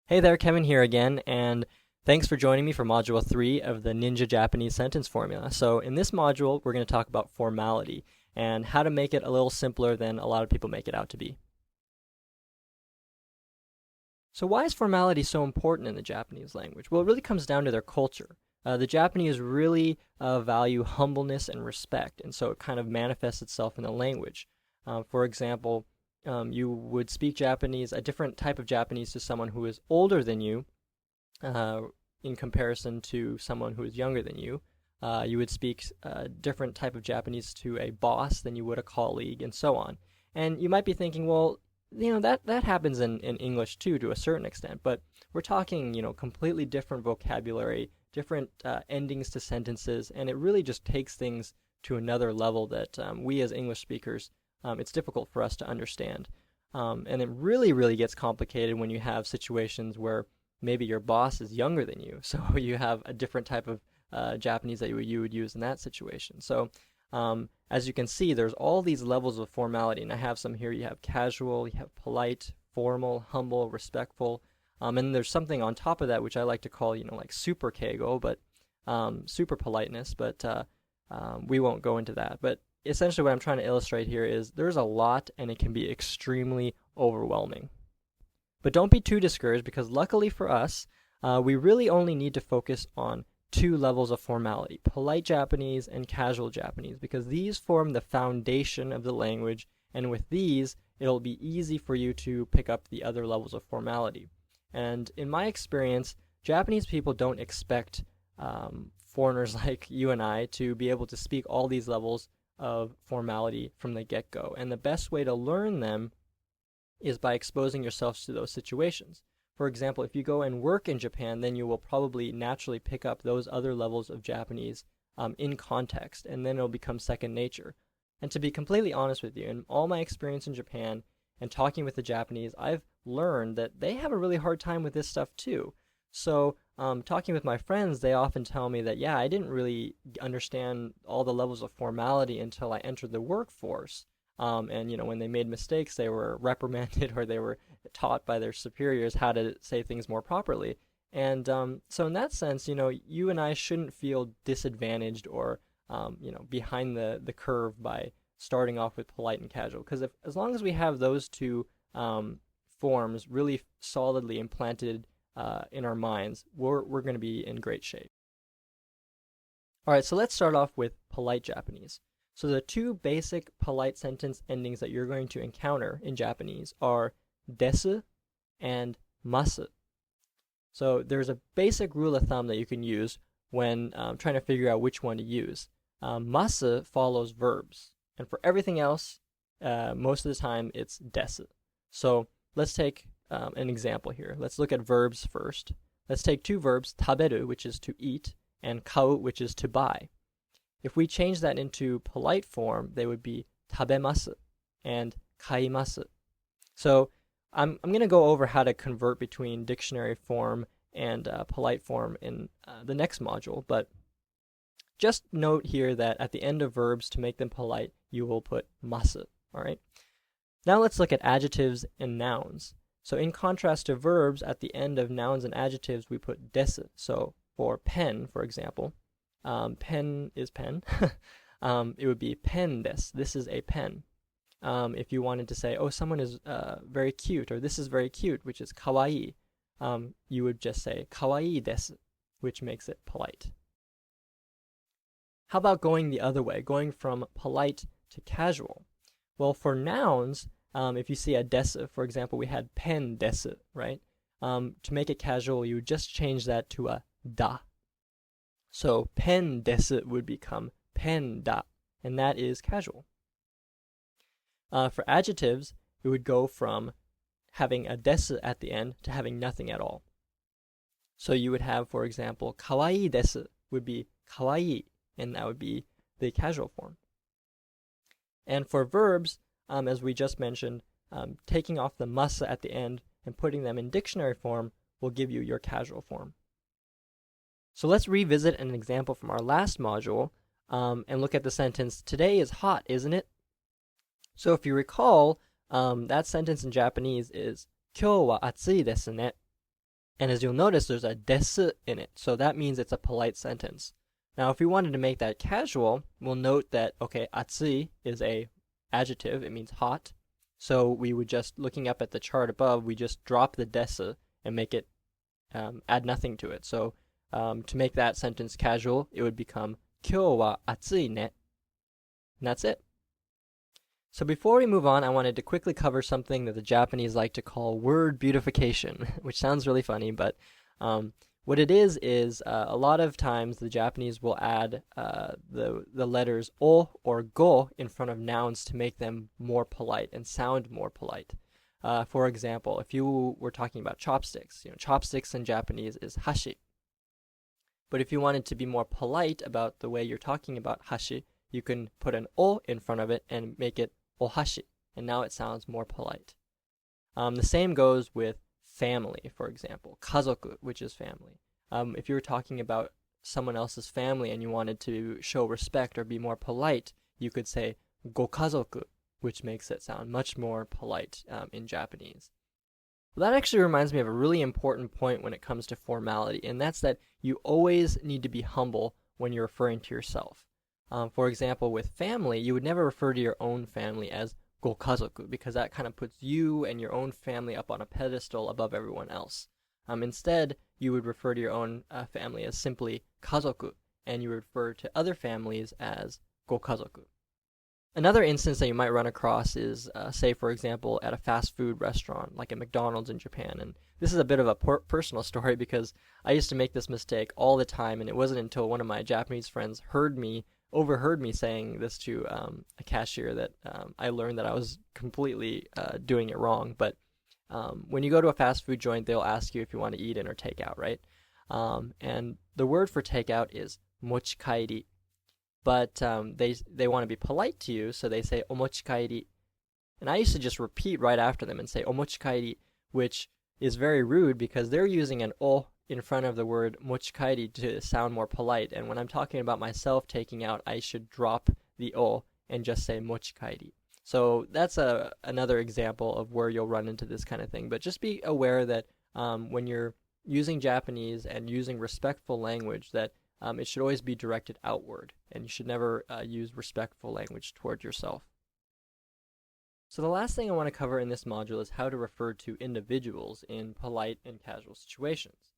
Hey there, Kevin here again, and thanks for joining me for Module 3 of the Ninja Japanese Sentence Formula. So in this module, we're going to talk about formality and how to make it a little simpler than a lot of people make it out to be. So why is formality so important in the Japanese language? Well, it really comes down to their culture. The Japanese really value humbleness and respect, and so it kind of manifests itself in the language. For example, you would speak Japanese, a different type of Japanese to someone who is older than you uh, in comparison to someone who is younger than you. You would speak a different type of Japanese to a boss than you would a colleague, and so on. And you might be thinking, well, that happens in English too to a certain extent, but we're talking, completely different vocabulary, different endings to sentences, and it really just takes things to another level that we as English speakers, it's difficult for us to understand. And it really, really gets complicated when you have situations where maybe your boss is younger than you, so you have a different type of Japanese that you would use in that situation. So as you can see, there's all these levels of formality, and I have some here. You have casual, you have polite, formal, humble, respectful, and there's something on top of that which I like to call, like super keigo, but super politeness, but we won't go into that. But essentially what I'm trying to illustrate here is there's a lot, and it can be extremely overwhelming. But don't be too discouraged, because luckily for us, we really only need to focus on two levels of formality, polite Japanese and casual Japanese, because these form the foundation of the language, and with these, it'll be easy for you to pick up the other levels of formality. And in my experience, Japanese people don't expect foreigners like you and I to be able to speak all these levels of formality from the get-go. And the best way to learn them is by exposing yourselves to those situations. For example, if you go and work in Japan, then you will probably naturally pick up those other levels of Japanese in context, and then it'll become second nature. And to be completely honest with you, in all my experience in Japan and talking with the Japanese, I've learned that they have a really hard time with this stuff too. So talking with my friends, they often tell me that, yeah, I didn't really understand all the levels of formality until I entered the workforce. And when they made mistakes, they were reprimanded or they were taught by their superiors how to say things more properly. And so in that sense, you and I shouldn't feel disadvantaged or behind the curve by starting off with polite and casual, because as long as we have those two forms really solidly implanted in our minds, we're going to be in great shape. All right, so let's start off with polite Japanese. So the two basic polite sentence endings that you're going to encounter in Japanese are desu and masu. So there's a basic rule of thumb that you can use when trying to figure out which one to use. Masu follows verbs, and for everything else, most of the time it's desu. So let's take an example here. Let's look at verbs first. Let's take two verbs, taberu, which is to eat, and kau, which is to buy. If we change that into polite form, they would be tabemasu and kaimasu. So I'm going to go over how to convert between dictionary form and polite form in the next module, but just note here that at the end of verbs, to make them polite, you will put masu, all right? Now let's look at adjectives and nouns. So in contrast to verbs, at the end of nouns and adjectives, we put desu. So for pen, for example, pen is pen. It would be pen desu. This is a pen. If you wanted to say, oh, someone is very cute, or this is very cute, which is kawaii, you would just say kawaii desu, which makes it polite. How about going the other way, going from polite to casual? Well, for nouns, if you see a desu, for example, we had pen desu, right? To make it casual, you would just change that to a da. So pen desu would become pen da, and that is casual. For adjectives, it would go from having a desu at the end to having nothing at all. So you would have, for example, kawaii desu would be kawaii, and that would be the casual form. And for verbs, as we just mentioned, taking off the masu at the end and putting them in dictionary form will give you your casual form. So let's revisit an example from our last module and look at the sentence, today is hot, isn't it? So if you recall, that sentence in Japanese is 今日は暑いですね. And as you'll notice, there's a desu in it. So that means it's a polite sentence. Now, if we wanted to make that casual, we'll note that, okay, atsui is a adjective. It means hot. So we would just, looking up at the chart above, we just drop the desu and make it, add nothing to it. So to make that sentence casual, it would become, 今日は暑いね. And that's it. So before we move on, I wanted to quickly cover something that the Japanese like to call word beautification, which sounds really funny, but what it is a lot of times the Japanese will add the letters o or go in front of nouns to make them more polite and sound more polite. For example, if you were talking about chopsticks, chopsticks in Japanese is hashi. But if you wanted to be more polite about the way you're talking about hashi, you can put an o in front of it and make it ohashi, and now it sounds more polite. The same goes with family, for example, kazoku, which is family. If you were talking about someone else's family and you wanted to show respect or be more polite, you could say gokazoku, which makes it sound much more polite in Japanese. Well, that actually reminds me of a really important point when it comes to formality, and that's that you always need to be humble when you're referring to yourself. For example, with family, you would never refer to your own family as gokazoku because that kind of puts you and your own family up on a pedestal above everyone else. Instead, you would refer to your own family as simply kazoku, and you would refer to other families as gokazoku. Another instance that you might run across is, say, for example, at a fast food restaurant, like a McDonald's in Japan. And this is a bit of a personal story because I used to make this mistake all the time, and it wasn't until one of my Japanese friends overheard me saying this to a cashier that I learned that I was completely doing it wrong. But when you go to a fast food joint, they'll ask you if you want to eat in or take out, right? And the word for takeout is mochikairi. But they want to be polite to you, so they say omochikairi. And I used to just repeat right after them and say omochikairi, which is very rude because they're using an o in front of the word mochikairi to sound more polite. And when I'm talking about myself taking out, I should drop the o and just say mochikairi. So that's another example of where you'll run into this kind of thing. But just be aware that when you're using Japanese and using respectful language, that it should always be directed outward, and you should never use respectful language toward yourself. So the last thing I want to cover in this module is how to refer to individuals in polite and casual situations.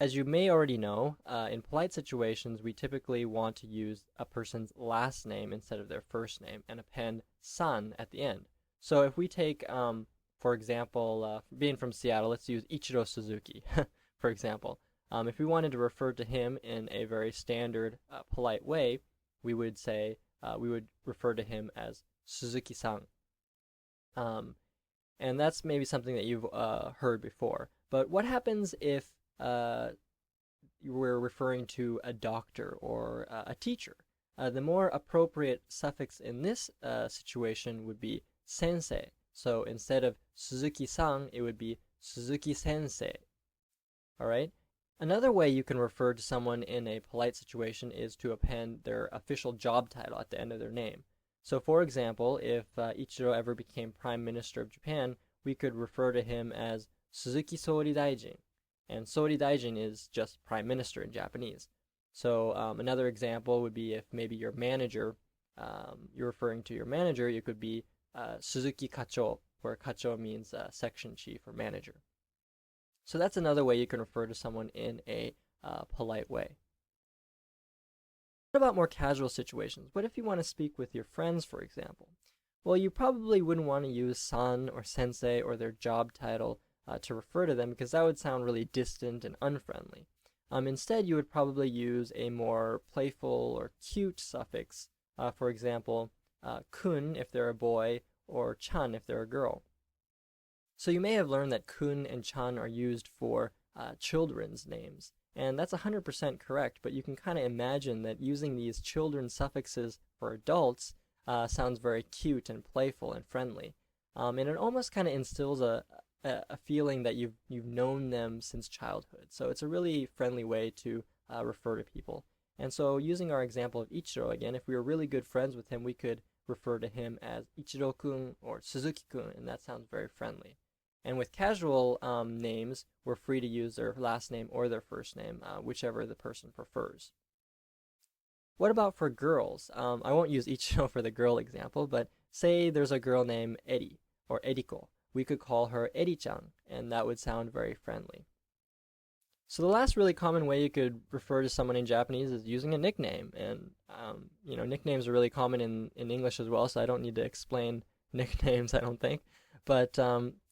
As you may already know, in polite situations, we typically want to use a person's last name instead of their first name and append san at the end. So if we take, for example, being from Seattle, let's use Ichiro Suzuki, for example. If we wanted to refer to him in a very standard, polite way, we would say, we would refer to him as Suzuki-san. And that's maybe something that you've heard before. But what happens if you were referring to a doctor or a teacher? The more appropriate suffix in this situation would be sensei. So instead of Suzuki-san, it would be Suzuki-sensei. All right? Another way you can refer to someone in a polite situation is to append their official job title at the end of their name. So, for example, if Ichiro ever became Prime Minister of Japan, we could refer to him as Suzuki Sori Daijin. And Sori Daijin is just Prime Minister in Japanese. So, another example would be if maybe your manager, you're referring to your manager, it could be Suzuki Kacho, where Kacho means section chief or manager. So that's another way you can refer to someone in a polite way. What about more casual situations? What if you want to speak with your friends, for example? Well, you probably wouldn't want to use san or sensei or their job title to refer to them because that would sound really distant and unfriendly. Instead, you would probably use a more playful or cute suffix. For example, kun if they're a boy or chan if they're a girl. So you may have learned that kun and chan are used for children's names, and that's 100% correct, but you can kind of imagine that using these children suffixes for adults sounds very cute and playful and friendly. And it almost kind of instills a feeling that you've known them since childhood. So it's a really friendly way to refer to people. And so using our example of Ichiro again, if we were really good friends with him, we could refer to him as Ichiro-kun or Suzuki-kun, and that sounds very friendly. And with casual names, we're free to use their last name or their first name, whichever the person prefers. What about for girls? I won't use ichiro for the girl example, but say there's a girl named Eri or Eriko. We could call her Eri-chan, and that would sound very friendly. So the last really common way you could refer to someone in Japanese is using a nickname, and nicknames are really common in English as well. So I don't need to explain nicknames, I don't think. But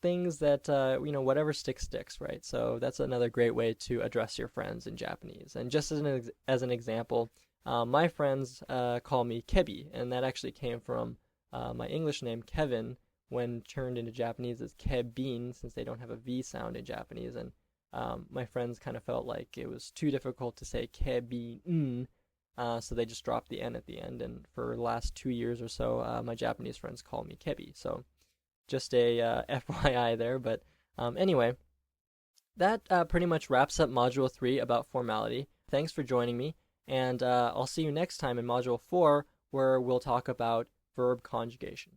things that whatever sticks, right? So that's another great way to address your friends in Japanese. And just as an example, my friends call me Kebi, and that actually came from my English name Kevin, when turned into Japanese as Kebin, since they don't have a V sound in Japanese. And my friends kind of felt like it was too difficult to say Kebin, so they just dropped the N at the end. And for the last 2 years or so, my Japanese friends call me Kebi. So just a FYI there. But anyway, that pretty much wraps up Module 3 about formality. Thanks for joining me, and I'll see you next time in Module 4, where we'll talk about verb conjugation.